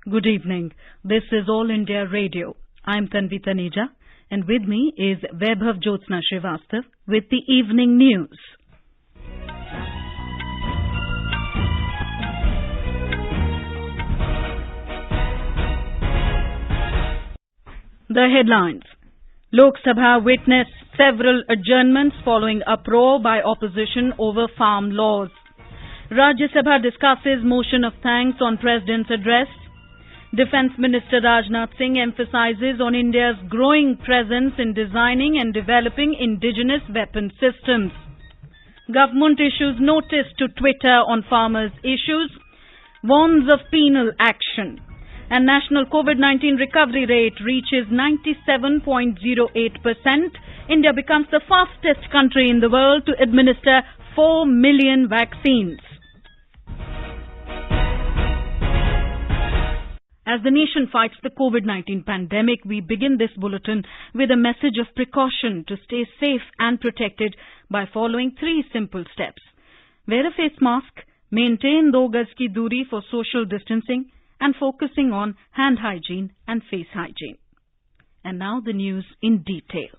Good evening. This is All India Radio. I'm Tanvi Taneja, and with me is Vaibhav Jyotsna Srivastav with the evening news. The headlines. Lok Sabha witnessed several adjournments following uproar by opposition over farm laws. Rajya Sabha discusses motion of thanks on President's address. Defence Minister Rajnath Singh emphasises on India's growing presence in designing and developing indigenous weapon systems. Government issues notice to Twitter on farmers' issues, warns of penal action. And national COVID-19 recovery rate reaches 97.08%. India becomes the fastest country in the world to administer 4 million vaccines. As the nation fights the COVID-19 pandemic, we begin this bulletin with a message of precaution to stay safe and protected by following 3 simple steps. Wear a face mask, maintain 2 gaz ki duri for social distancing, and focusing on hand hygiene and face hygiene. And now the news in detail.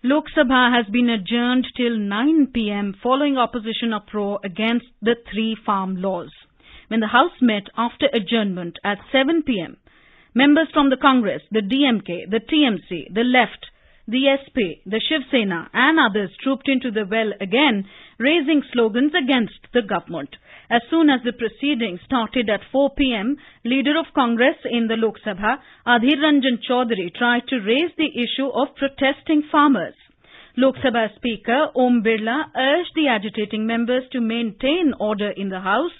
Lok Sabha has been adjourned till 9 p.m. following opposition uproar against the 3 farm laws. When the House met after adjournment at 7 p.m., members from the Congress, the DMK, the TMC, the Left, the SP, the Shiv Sena and others trooped into the well again, raising slogans against the government. As soon as the proceedings started at 4 p.m., Leader of Congress in the Lok Sabha, Adhir Ranjan Chaudhary, tried to raise the issue of protesting farmers. Lok Sabha Speaker Om Birla urged the agitating members to maintain order in the House,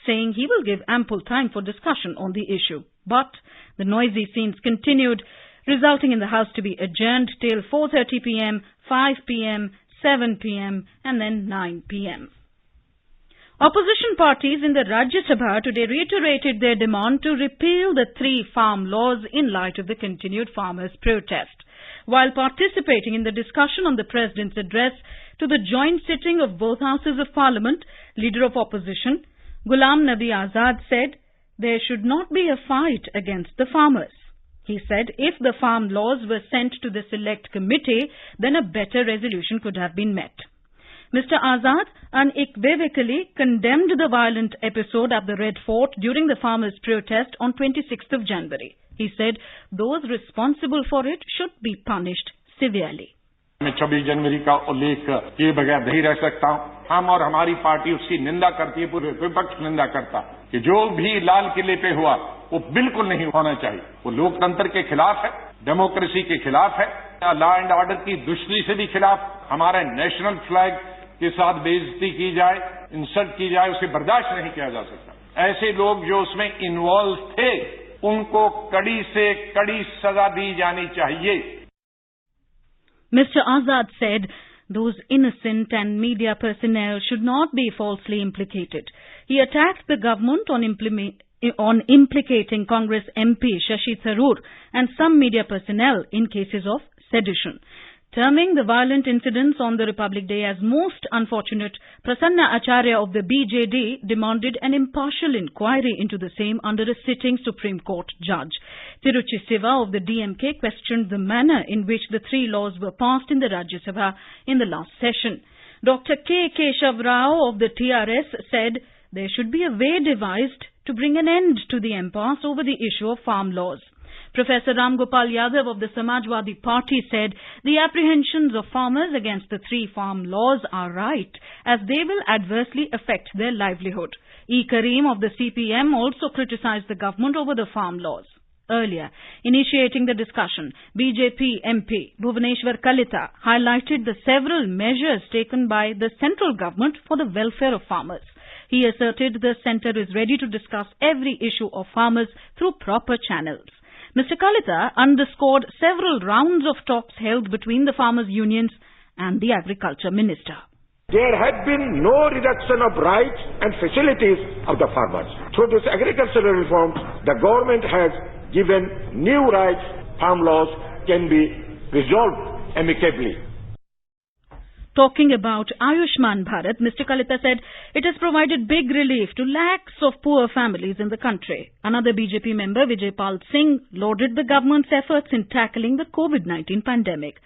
saying he will give ample time for discussion on the issue. But the noisy scenes continued, resulting in the House to be adjourned till 4:30 p.m., 5 p.m., 7 p.m. and then 9 p.m. Opposition parties in the Rajya Sabha today reiterated their demand to repeal the 3 farm laws in light of the continued farmers' protest. While participating in the discussion on the President's address to the joint sitting of both houses of Parliament, Leader of Opposition Ghulam Nabi Azad said there should not be a fight against the farmers. He said if the farm laws were sent to the Select Committee, then a better resolution could have been met. Mr. Azad unequivocally condemned the violent episode at the Red Fort during the farmers' protest on 26th of January. He said those responsible for it should be punished severely. मैं 26 जनवरी का उल्लेख किए बगैर नहीं रह सकता हूं। हम और हमारी पार्टी उसकी निंदा करती है, पूरे विपक्ष निंदा करता कि जो भी लाल किले पे हुआ वो बिल्कुल नहीं होना चाहिए। वो लोकतंत्र के खिलाफ है, डेमोक्रेसी के खिलाफ है, लॉ एंड ऑर्डर की दृष्टि से भी खिलाफ। हमारे नेशनल फ्लैग के साथ बेइज्जती की जाए, इंसल्ट की जाए, उसे बर्दाश्त नहीं किया जा सकता। ऐसे लोग जो उसमें इन्वॉल्व थे उनको कड़ी से कड़ी सजा दी जानी चाहिए। Mr. Azad said those innocent and media personnel should not be falsely implicated. He attacked the government on implicating Congress MP Shashi Tharoor and some media personnel in cases of sedition. Terming the violent incidents on the Republic Day as most unfortunate, Prasanna Acharya of the BJD demanded an impartial inquiry into the same under a sitting Supreme Court judge. Tiruchi Siva of the DMK questioned the manner in which the 3 laws were passed in the Rajya Sabha in the last session. Dr. K. Keshav Rao of the TRS said there should be a way devised to bring an end to the impasse over the issue of farm laws. Professor Ram Gopal Yadav of the Samajwadi Party said the apprehensions of farmers against the 3 farm laws are right, as they will adversely affect their livelihood. E. Karim of the CPM also criticized the government over the farm laws. Earlier, initiating the discussion, BJP MP Bhuvaneshwar Kalita highlighted the several measures taken by the central government for the welfare of farmers. He asserted the centre is ready to discuss every issue of farmers through proper channels. Mr. Kalita underscored several rounds of talks held between the farmers' unions and the Agriculture Minister. There had been no reduction of rights and facilities of the farmers. Through this agricultural reforms, the government has given new rights. Farm laws can be resolved amicably. Talking about Ayushman Bharat, Mr. Kalita said it has provided big relief to lakhs of poor families in the country. Another BJP member, Vijay Pal Singh, lauded the government's efforts in tackling the COVID-19 pandemic.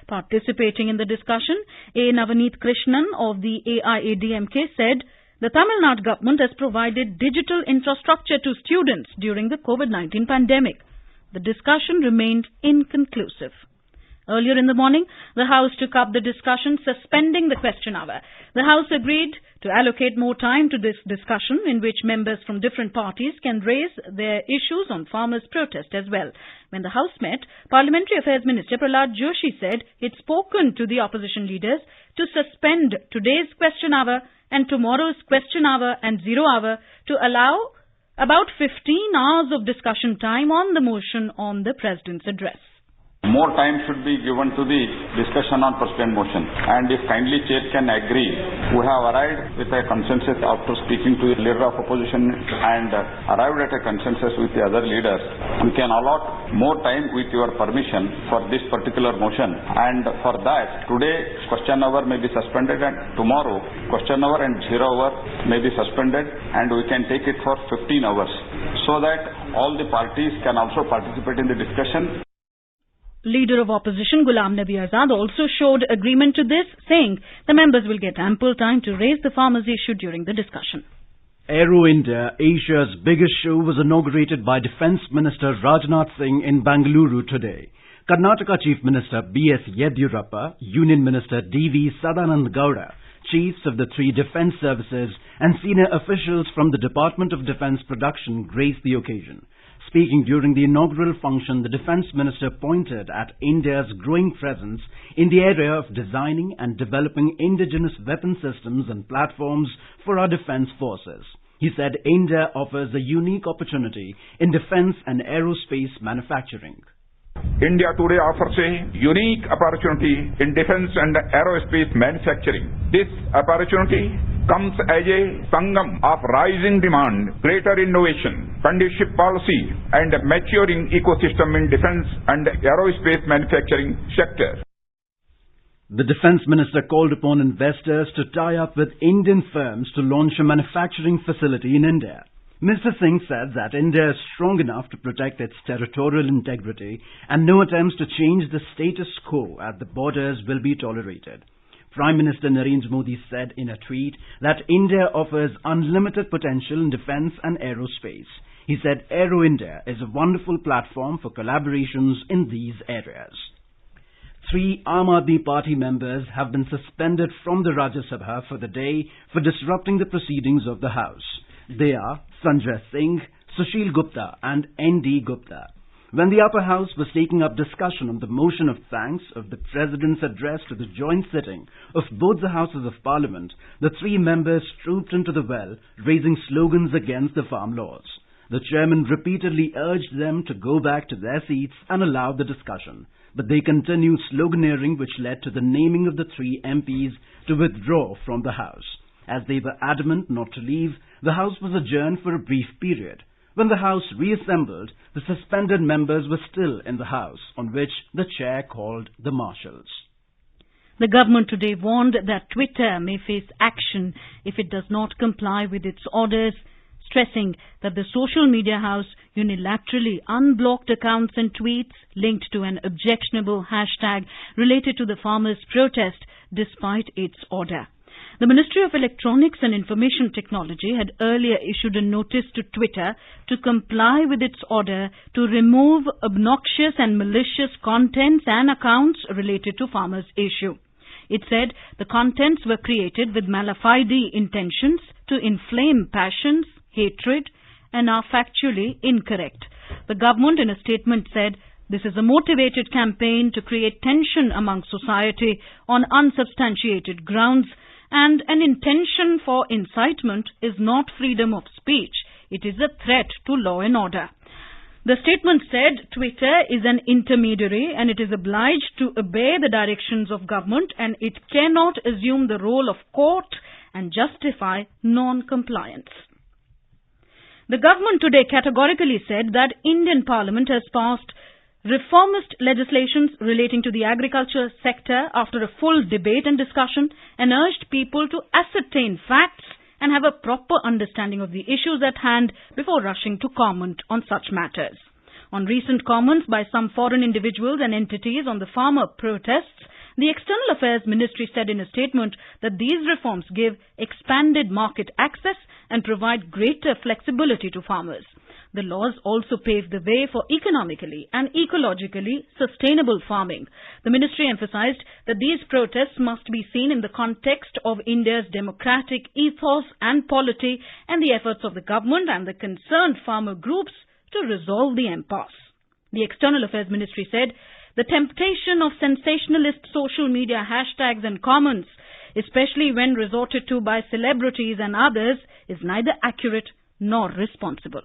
Participating in the discussion, A. Navaneet Krishnan of the AIADMK said the Tamil Nadu government has provided digital infrastructure to students during the COVID-19 pandemic. The discussion remained inconclusive. Earlier in the morning, the House took up the discussion suspending the question hour. The House agreed to allocate more time to this discussion in which members from different parties can raise their issues on farmers' protest as well. When the House met, Parliamentary Affairs Minister Prahlad Joshi said he'd spoken to the opposition leaders to suspend today's question hour and tomorrow's question hour and zero hour to allow about 15 hours of discussion time on the motion on the President's address. More time should be given to the discussion on postponed motion. And if kindly Chair can agree, we have arrived with a consensus after speaking to the leader of opposition and arrived at a consensus with the other leaders. We can allot more time with your permission for this particular motion. And for that, today question hour may be suspended and tomorrow question hour and zero hour may be suspended and we can take it for 15 hours so that all the parties can also participate in the discussion. Leader of Opposition Ghulam Nabi Azad also showed agreement to this, saying the members will get ample time to raise the farmers' issue during the discussion. Aero India, Asia's biggest show, was inaugurated by Defence Minister Rajnath Singh in Bangalore today. Karnataka Chief Minister B.S. Yediyurappa, Union Minister D.V. Sadanand Gowda, chiefs of the three defence services and senior officials from the Department of Defence Production graced the occasion. Speaking during the inaugural function, the Defence Minister pointed at India's growing presence in the area of designing and developing indigenous weapon systems and platforms for our defence forces. He said India offers a unique opportunity in defence and aerospace manufacturing. India today offers a unique opportunity in defence and aerospace manufacturing. This opportunity comes as a sangam of rising demand, greater innovation, conducive policy and maturing ecosystem in defence and aerospace manufacturing sector. The Defence Minister called upon investors to tie up with Indian firms to launch a manufacturing facility in India. Mr. Singh said that India is strong enough to protect its territorial integrity and no attempts to change the status quo at the borders will be tolerated. Prime Minister Narendra Modi said in a tweet that India offers unlimited potential in defence and aerospace. He said Aero India is a wonderful platform for collaborations in these areas. 3 Aam Aadmi Party members have been suspended from the Rajya Sabha for the day for disrupting the proceedings of the House. They are Sanjay Singh, Sushil Gupta and N.D. Gupta. When the upper house was taking up discussion on the motion of thanks of the President's address to the joint sitting of both the Houses of Parliament, the 3 members trooped into the well, raising slogans against the farm laws. The chairman repeatedly urged them to go back to their seats and allow the discussion. But they continued sloganeering, which led to the naming of the 3 MPs to withdraw from the House. As they were adamant not to leave, the House was adjourned for a brief period. When the House reassembled, the suspended members were still in the House, on which the chair called the marshals. The government today warned that Twitter may face action if it does not comply with its orders, stressing that the social media house unilaterally unblocked accounts and tweets linked to an objectionable hashtag related to the farmers' protest despite its order. The Ministry of Electronics and Information Technology had earlier issued a notice to Twitter to comply with its order to remove obnoxious and malicious contents and accounts related to farmers' issue. It said the contents were created with mala fide intentions to inflame passions, hatred, and are factually incorrect. The government in a statement said this is a motivated campaign to create tension among society on unsubstantiated grounds, and an intention for incitement is not freedom of speech. It is a threat to law and order. The statement said Twitter is an intermediary and it is obliged to obey the directions of government and it cannot assume the role of court and justify non-compliance. The government today categorically said that Indian Parliament has passed reformist legislations relating to the agriculture sector after a full debate and discussion and urged people to ascertain facts and have a proper understanding of the issues at hand before rushing to comment on such matters. On recent comments by some foreign individuals and entities on the farmer protests, the External Affairs Ministry said in a statement that these reforms give expanded market access and provide greater flexibility to farmers. The laws also pave the way for economically and ecologically sustainable farming. The ministry emphasized that these protests must be seen in the context of India's democratic ethos and polity and the efforts of the government and the concerned farmer groups to resolve the impasse. The External Affairs Ministry said the temptation of sensationalist social media hashtags and comments, especially when resorted to by celebrities and others, is neither accurate nor responsible.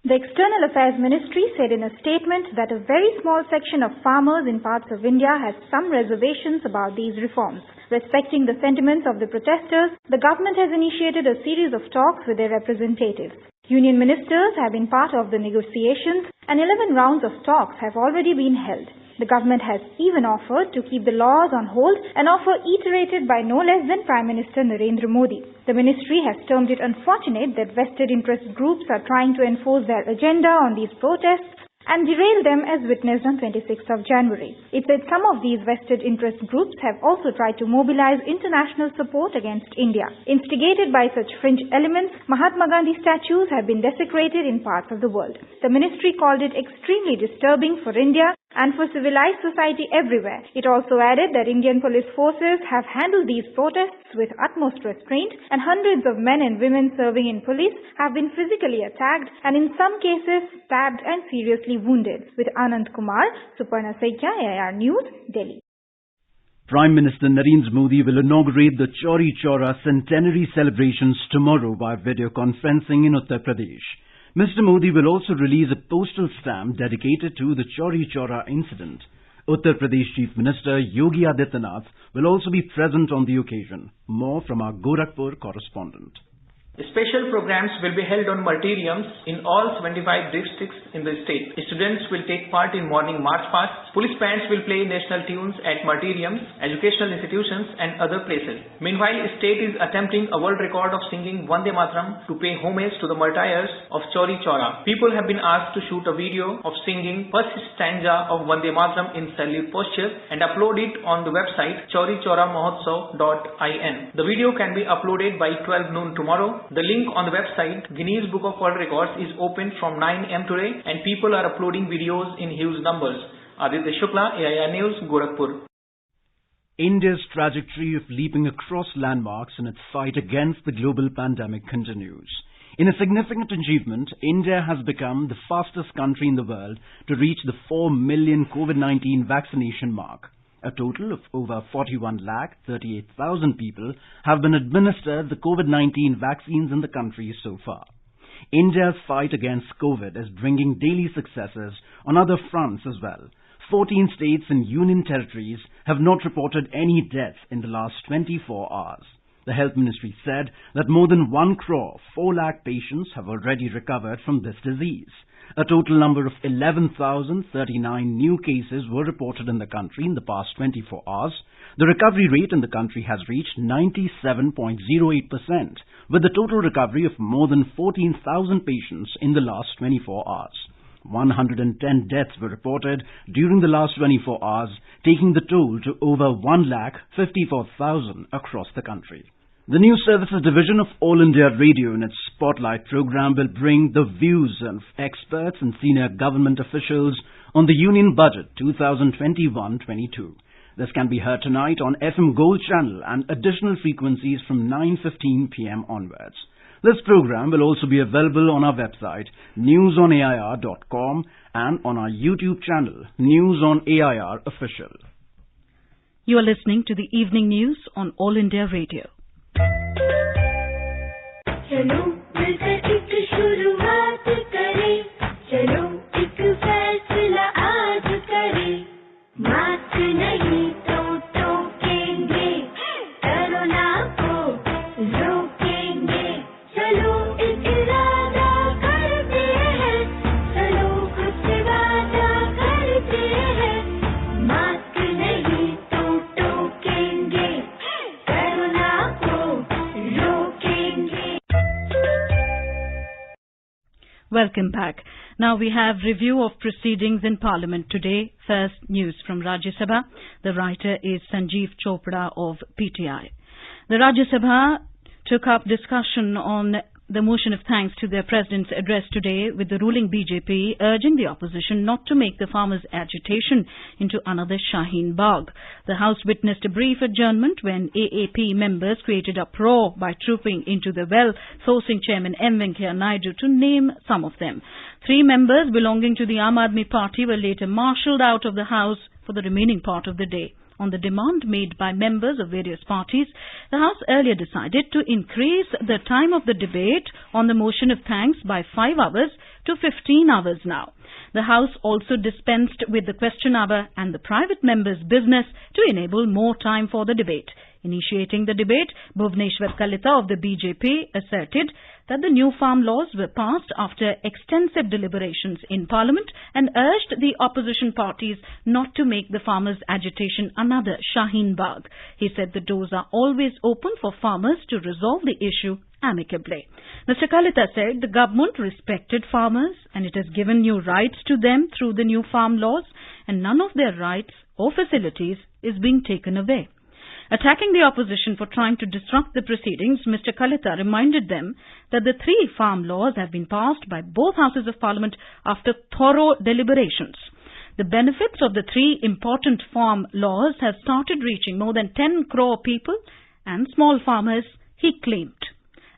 The External Affairs Ministry said in a statement that a very small section of farmers in parts of India has some reservations about these reforms. Respecting the sentiments of the protesters, the government has initiated a series of talks with their representatives. Union ministers have been part of the negotiations and 11 rounds of talks have already been held. The government has even offered to keep the laws on hold, an offer iterated by no less than Prime Minister Narendra Modi. The ministry has termed it unfortunate that vested interest groups are trying to enforce their agenda on these protests and derail them as witnessed on 26th of January. It said some of these vested interest groups have also tried to mobilize international support against India. Instigated by such fringe elements, Mahatma Gandhi statues have been desecrated in parts of the world. The ministry called it extremely disturbing for India and for civilized society everywhere. It also added that Indian police forces have handled these protests with utmost restraint and hundreds of men and women serving in police have been physically attacked and in some cases stabbed and seriously wounded. With Anand Kumar, Suparna Saikia, AIR News, Delhi. Prime Minister Narendra Modi will inaugurate the Chauri Chaura centenary celebrations tomorrow by video conferencing in Uttar Pradesh. Mr. Modi will also release a postal stamp dedicated to the Chauri Chaura incident. Uttar Pradesh Chief Minister Yogi Adityanath will also be present on the occasion. More from our Gorakhpur correspondent. Special programs will be held on martyriums in all 75 districts in the state. Students will take part in morning march pasts. Police bands will play national tunes at martyriums, educational institutions and other places. Meanwhile, state is attempting a world record of singing Vande Mataram to pay homage to the martyrs of Chauri Chaura. People have been asked to shoot a video of singing first stanza of Vande Mataram in salute posture and upload it on the website chaurichauramohatsav.in. The video can be uploaded by 12 noon tomorrow. The link on the website Guinness Book of World Records is open from 9 am today and people are uploading videos in huge numbers. Aditya Shukla, AIR News, Gorakhpur. India's trajectory of leaping across landmarks in its fight against the global pandemic continues. In a significant achievement, India has become the fastest country in the world to reach the 4 million COVID-19 vaccination mark. A total of over 41,38,000 people have been administered the COVID-19 vaccines in the country so far. India's fight against COVID is bringing daily successes on other fronts as well. 14 states and union territories have not reported any deaths in the last 24 hours. The Health Ministry said that more than 1,04,00,000 patients have already recovered from this disease. A total number of 11,039 new cases were reported in the country in the past 24 hours. The recovery rate in the country has reached 97.08%, with a total recovery of more than 14,000 patients in the last 24 hours. 110 deaths were reported during the last 24 hours, taking the toll to over 1,54,000 across the country. The News Services Division of All India Radio in its Spotlight program will bring the views of experts and senior government officials on the Union Budget 2021-22. This can be heard tonight on FM Gold channel and additional frequencies from 9:15 p.m. onwards. This program will also be available on our website newsonair.com and on our YouTube channel News on AIR Official. You are listening to the evening news on All India Radio. चलो मिलकर एक शुरुआत करें, चलो एक फैसला आज करें, मास्क नहीं तो टोकेंगे, कोरोना को रोकेंगे, चलो एक इरादा करते हैं, चलो खुद से वादा करते Welcome back. Now we have review of proceedings in Parliament today. First, news from Rajya Sabha. The writer is Sanjeev Chopra of PTI. The Rajya Sabha took up discussion on the motion of thanks to their President's address today, with the ruling BJP urging the opposition not to make the farmers' agitation into another Shaheen Bagh. The House witnessed a brief adjournment when AAP members created uproar by trooping into the well, forcing Chairman M. Venkaiah Naidu to name some of them. 3 members belonging to the Aam Aadmi Party were later marshalled out of the House for the remaining part of the day. On the demand made by members of various parties, the House earlier decided to increase the time of the debate on the motion of thanks by 5 hours to 15 hours now. The House also dispensed with the question hour and the private members' business to enable more time for the debate. Initiating the debate, Bhuvneshwar Kalita of the BJP asserted that the new farm laws were passed after extensive deliberations in Parliament and urged the opposition parties not to make the farmers' agitation another Shaheen Bagh. He said the doors are always open for farmers to resolve the issue amicably. Mr. Kalita said the government respected farmers and it has given new rights to them through the new farm laws, and none of their rights or facilities is being taken away. Attacking the opposition for trying to disrupt the proceedings, Mr. Kalita reminded them that the 3 farm laws have been passed by both houses of Parliament after thorough deliberations. The benefits of the 3 important farm laws have started reaching more than 10 crore people and small farmers, he claimed.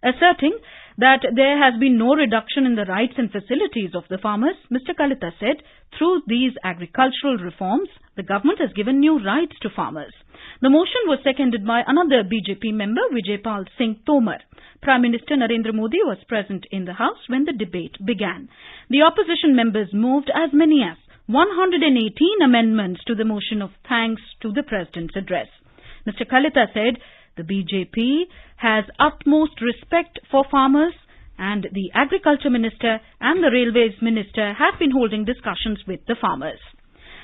Asserting that there has been no reduction in the rights and facilities of the farmers, Mr. Kalita said through these agricultural reforms, the government has given new rights to farmers. The motion was seconded by another BJP member, Vijaypal Singh Tomar. Prime Minister Narendra Modi was present in the House when the debate began. The opposition members moved as many as 118 amendments to the motion of thanks to the President's address. Mr. Kalita said the BJP has utmost respect for farmers, and the Agriculture Minister and the Railways Minister have been holding discussions with the farmers.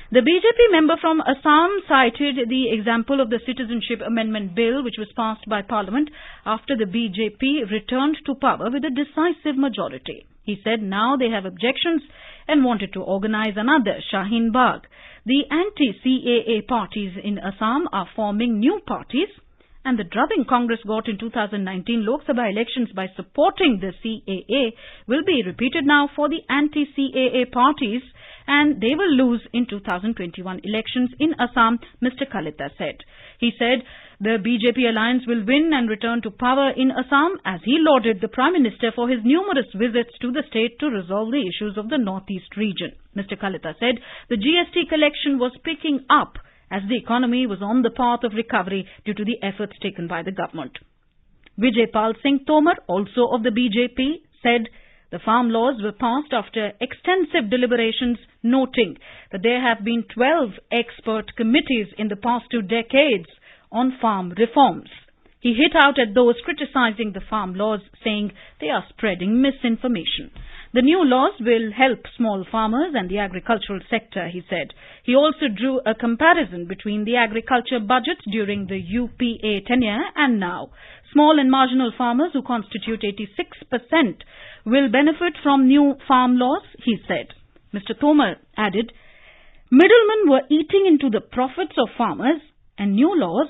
The BJP member from Assam cited the example of the Citizenship Amendment Bill, which was passed by Parliament after the BJP returned to power with a decisive majority. He said now they have objections and wanted to organize another Shaheen Bagh. The anti-CAA parties in Assam are forming new parties, and the drubbing Congress got in 2019 Lok Sabha elections by supporting the CAA will be repeated now for the anti-CAA parties, and they will lose in 2021 elections in Assam, Mr. Kalita said. He said the BJP alliance will win and return to power in Assam, as he lauded the Prime Minister for his numerous visits to the state to resolve the issues of the Northeast region. Mr. Kalita said the GST collection was picking up as the economy was on the path of recovery due to the efforts taken by the government. Vijaypal Singh Tomar, also of the BJP, said the farm laws were passed after extensive deliberations, noting that there have been 12 expert committees in the past 2 decades on farm reforms. He hit out at those criticizing the farm laws, saying they are spreading misinformation. The new laws will help small farmers and the agricultural sector, he said. He also drew a comparison between the agriculture budget during the UPA tenure and now. Small and marginal farmers, who constitute 86%, will benefit from new farm laws, he said. Mr. Tomar added, middlemen were eating into the profits of farmers, and new laws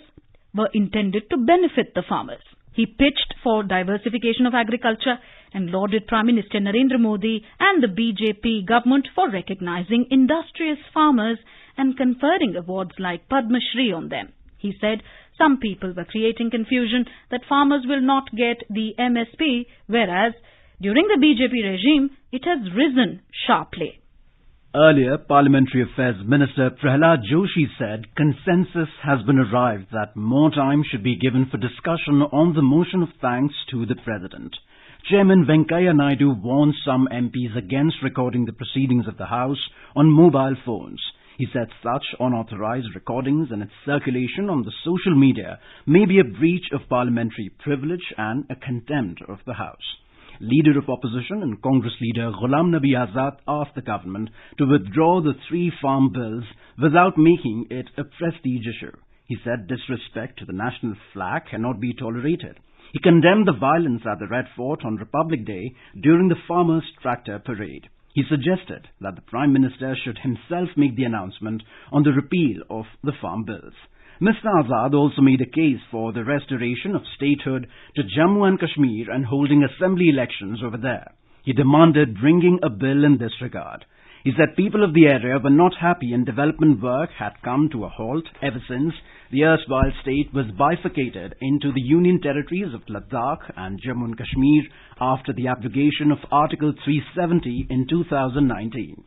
were intended to benefit the farmers. He pitched for diversification of agriculture and lauded Prime Minister Narendra Modi and the BJP government for recognizing industrious farmers and conferring awards like Padma Shri on them. He said some people were creating confusion that farmers will not get the MSP, whereas during the BJP regime, it has risen sharply. Earlier, Parliamentary Affairs Minister Prahlad Joshi said consensus has been arrived that more time should be given for discussion on the motion of thanks to the President. Chairman Venkaiah Naidu warned some MPs against recording the proceedings of the House on mobile phones. He said such unauthorized recordings and its circulation on the social media may be a breach of parliamentary privilege and a contempt of the House. Leader of Opposition and Congress leader Ghulam Nabi Azad asked the government to withdraw the 3 farm bills without making it a prestige issue. He said disrespect to the national flag cannot be tolerated. He condemned the violence at the Red Fort on Republic Day during the Farmers' Tractor Parade. He suggested that the Prime Minister should himself make the announcement on the repeal of the farm bills. Mr. Azad also made a case for the restoration of statehood to Jammu and Kashmir and holding assembly elections over there. He demanded bringing a bill in this regard. He said people of the area were not happy and development work had come to a halt ever since the erstwhile state was bifurcated into the union territories of Ladakh and Jammu and Kashmir after the abrogation of Article 370 in 2019.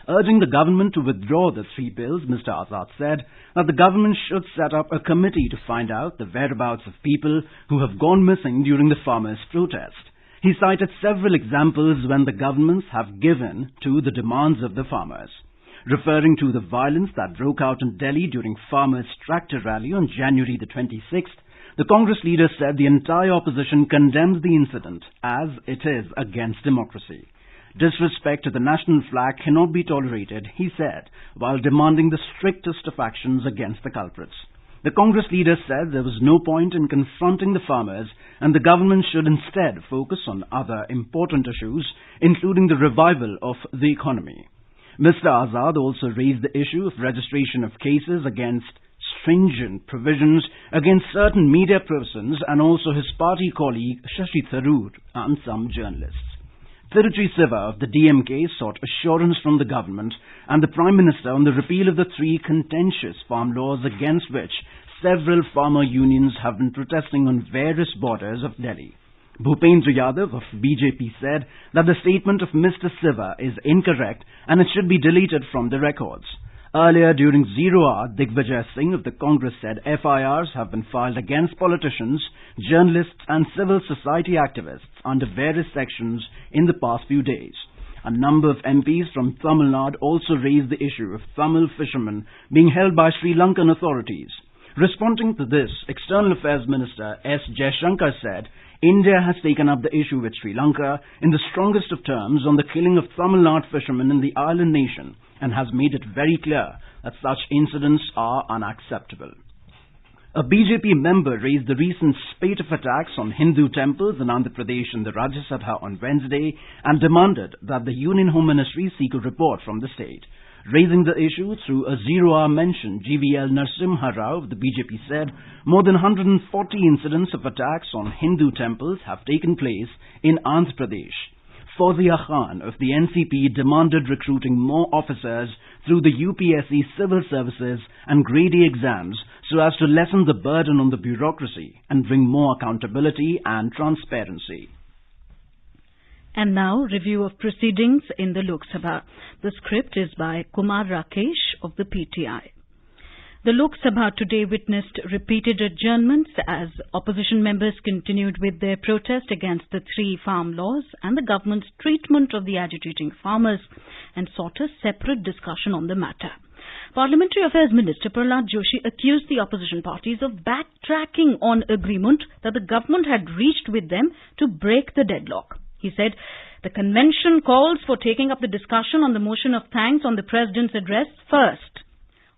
Urging the government to withdraw the three bills, Mr. Azad said that the government should set up a committee to find out the whereabouts of people who have gone missing during the farmers' protest. He cited several examples when the governments have given to the demands of the farmers. Referring to the violence that broke out in Delhi during farmers' tractor rally on January the 26th, the Congress leader said the entire opposition condemns the incident as it is against democracy. Disrespect to the national flag cannot be tolerated, he said, while demanding the strictest of actions against the culprits. The Congress leader said there was no point in confronting the farmers and the government should instead focus on other important issues, including the revival of the economy. Mr. Azad also raised the issue of registration of cases against stringent provisions against certain media persons and also his party colleague Shashi Tharoor and some journalists. Tiruchi Siva of the DMK sought assurance from the government and the Prime Minister on the repeal of the three contentious farm laws against which several farmer unions have been protesting on various borders of Delhi. Bhupendra Yadav of BJP said that the statement of Mr. Siva is incorrect and it should be deleted from the records. Earlier during 0 hour, Digvijay Singh of the Congress said FIRs have been filed against politicians, journalists and civil society activists under various sections in the past few days. A number of MPs from Tamil Nadu also raised the issue of Tamil fishermen being held by Sri Lankan authorities. Responding to this, External Affairs Minister S. Jaishankar said India has taken up the issue with Sri Lanka in the strongest of terms on the killing of Tamil Nadu fishermen in the island nation and has made it very clear that such incidents are unacceptable. A BJP member raised the recent spate of attacks on Hindu temples in Andhra Pradesh in the Rajya Sabha on Wednesday and demanded that the Union Home Ministry seek a report from the state. Raising the issue through a 0 hour mention, GVL Narasimha Rao of the BJP said more than 140 incidents of attacks on Hindu temples have taken place in Andhra Pradesh. Fawzia Khan of the NCP demanded recruiting more officers through the UPSC civil services and grade A exams so as to lessen the burden on the bureaucracy and bring more accountability and transparency. And now, review of proceedings in the Lok Sabha. The script is by Kumar Rakesh of the PTI. The Lok Sabha today witnessed repeated adjournments as opposition members continued with their protest against the three farm laws and the government's treatment of the agitating farmers and sought a separate discussion on the matter. Parliamentary Affairs Minister Prahlad Joshi accused the opposition parties of backtracking on agreement that the government had reached with them to break the deadlock. He said the convention calls for taking up the discussion on the motion of thanks on the President's address first.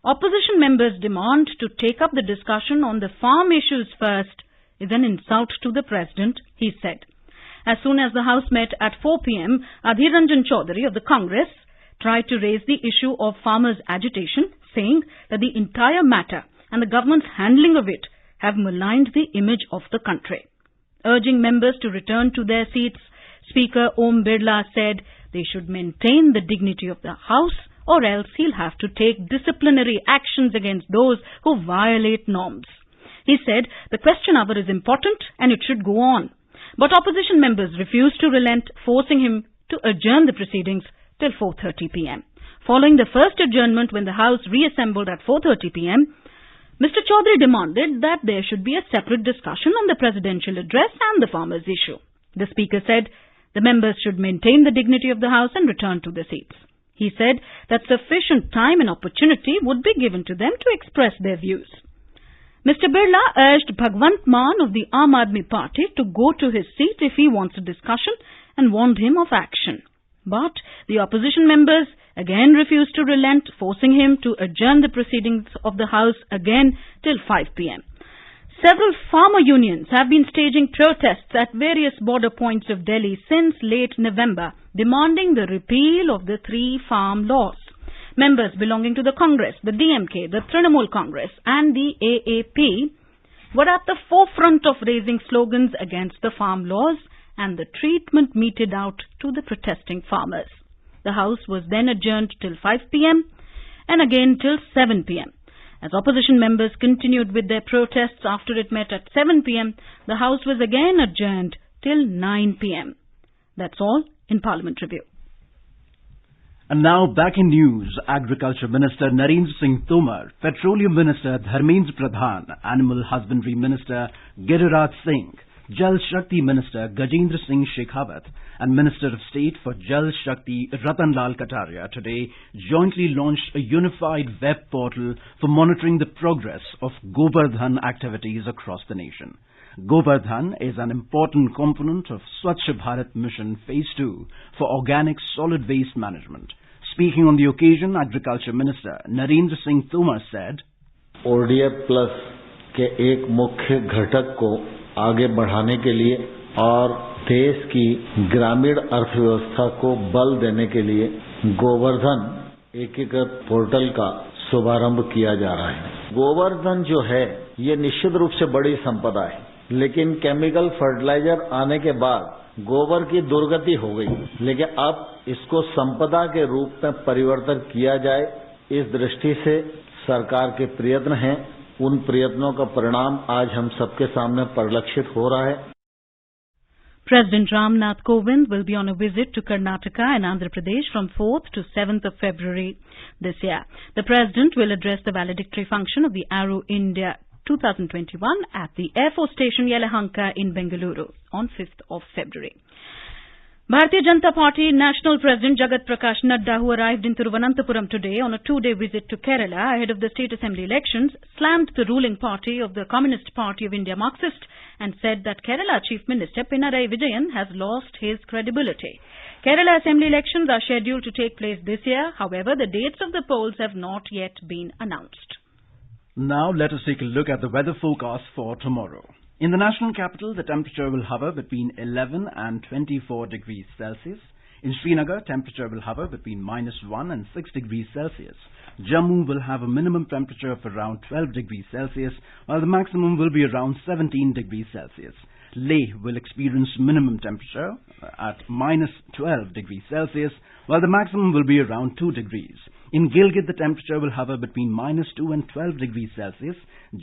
Opposition members' demand to take up the discussion on the farm issues first is an insult to the President, he said. As soon as the House met at 4 p.m., Adhir Ranjan Chaudhary of the Congress tried to raise the issue of farmers' agitation, saying that the entire matter and the government's handling of it have maligned the image of the country. Urging members to return to their seats, Speaker Om Birla said they should maintain the dignity of the House or else he'll have to take disciplinary actions against those who violate norms. He said the question hour is important and it should go on. But opposition members refused to relent, forcing him to adjourn the proceedings till 4:30 p.m. Following the first adjournment when the House reassembled at 4:30 p.m., Mr. Chaudhary demanded that there should be a separate discussion on the presidential address and the farmers' issue. The Speaker said the members should maintain the dignity of the House and return to their seats. He said that sufficient time and opportunity would be given to them to express their views. Mr. Birla urged Bhagwant Mann of the Aam Aadmi Party to go to his seat if he wants a discussion and warned him of action. But the opposition members again refused to relent, forcing him to adjourn the proceedings of the House again till 5 p.m. Several farmer unions have been staging protests at various border points of Delhi since late November, demanding the repeal of the 3 farm laws. Members belonging to the Congress, the DMK, the Trinamool Congress and the AAP were at the forefront of raising slogans against the farm laws and the treatment meted out to the protesting farmers. The House was then adjourned till 5 p.m. and again till 7 p.m. As opposition members continued with their protests after it met at 7 p.m., the House was again adjourned till 9 p.m. That's all in Parliament Review. And now back in news, Agriculture Minister Narendra Singh Tomar, Petroleum Minister Dharmendra Pradhan, Animal Husbandry Minister Giriraj Singh, Jal Shakti Minister Gajendra Singh Shekhawat and Minister of State for Jal Shakti Ratan Lal Kataria today jointly launched a unified web portal for monitoring the progress of Govardhan activities across the nation. Govardhan is an important component of Swachh Bharat Mission Phase 2 for organic solid waste management. Speaking on the occasion, Agriculture Minister Narendra Singh Tomar said, ODF Plus के एक मुख्य घटक को आगे बढ़ाने के लिए और देश की ग्रामीण अर्थव्यवस्था को बल देने के लिए गोवर्धन एकीकृत पोर्टल का शुभारंभ किया जा रहा है। गोवर्धन जो है ये निश्चित रूप से बड़ी संपदा है, लेकिन केमिकल फर्टिलाइजर आने के बाद गोबर की दुर्गति हो गई, लेकिन अब इसको संपदा के रूप में परिवर्तन किया जाए, इस दृष्टि से सरकार के प्रयत्न हैं। उन प्रयत्नों का परिणाम आज हम सबके सामने परिलक्षित हो रहा है। President Ramnath Kovind will be on a visit to Karnataka and Andhra Pradesh from 4th to 7th of February this year. The President will address the valedictory function of the Aero India 2021 at the Air Force Station Yelahanka in Bengaluru on 5th of February. Bharatiya Janata Party National President Jagat Prakash Nadda, who arrived in Thiruvananthapuram today on a 2-day visit to Kerala ahead of the state assembly elections, slammed the ruling party of the Communist Party of India Marxist and said that Kerala Chief Minister Pinarayi Vijayan has lost his credibility. Kerala assembly elections are scheduled to take place this year. However, the dates of the polls have not yet been announced. Now let us take a look at the weather forecast for tomorrow. In the national capital, the temperature will hover between 11 and 24 degrees Celsius. In Srinagar, temperature will hover between -1 and 6 degrees Celsius. Jammu will have a minimum temperature of around 12 degrees Celsius, while the maximum will be around 17 degrees Celsius. Leh will experience minimum temperature at -12 degrees Celsius, while the maximum will be around 2 degrees. In Gilgit, the temperature will hover between -2 and 12 degrees Celsius.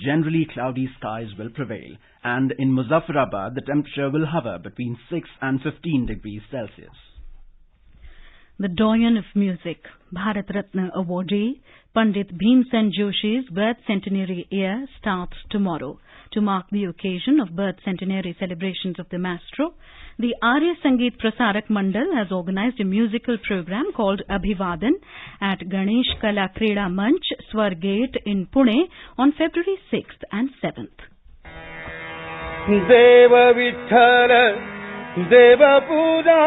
Generally cloudy skies will prevail. And in Muzaffarabad, the temperature will hover between 6 and 15 degrees Celsius. The doyen of music, Bharat Ratna awardee, Pandit Bhimsen Joshi's birth centenary year starts tomorrow. To mark the occasion of birth centenary celebrations of the maestro, the Arya Sangeet Prasarak Mandal has organized a musical program called Abhivadan at Ganesh Kala Kreda Manch, Swargate in Pune on February 6th and 7th. Deva Vithala, Deva Pura,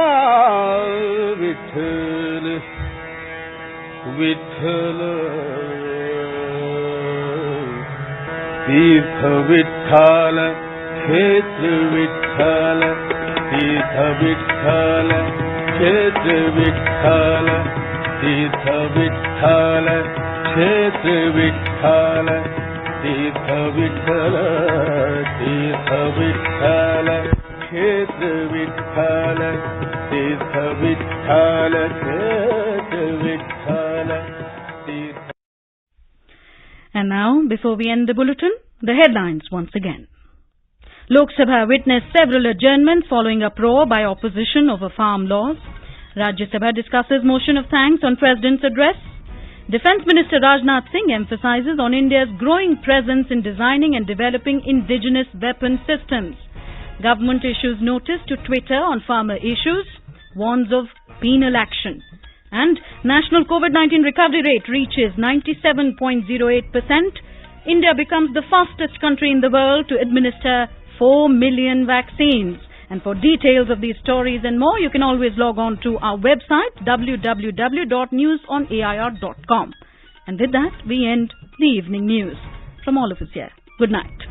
Vithala, Vithala, Tirtha Vithala, Kshetra Vithala, Tirtha Vithala, Kshetra Vithala, Tirtha Vithala, Kshetra Vithala, Tirtha Vithala, Tirtha Vithala, Kshetra Vithala, Tirtha Vithala, Kshetra Vithala, Tirtha. And now, before we end the bulletin, the headlines once again. Lok Sabha witnessed several adjournments following uproar by opposition over farm laws. Rajya Sabha discusses motion of thanks on President's address. Defence Minister Rajnath Singh emphasises on India's growing presence in designing and developing indigenous weapon systems. Government issues notice to Twitter on farmer issues, warns of penal action. And national COVID-19 recovery rate reaches 97.08%. India becomes the fastest country in the world to administer 4 million vaccines. And for details of these stories and more, you can always log on to our website www.newsonair.com. And with that, we end the evening news. From all of us here, good night.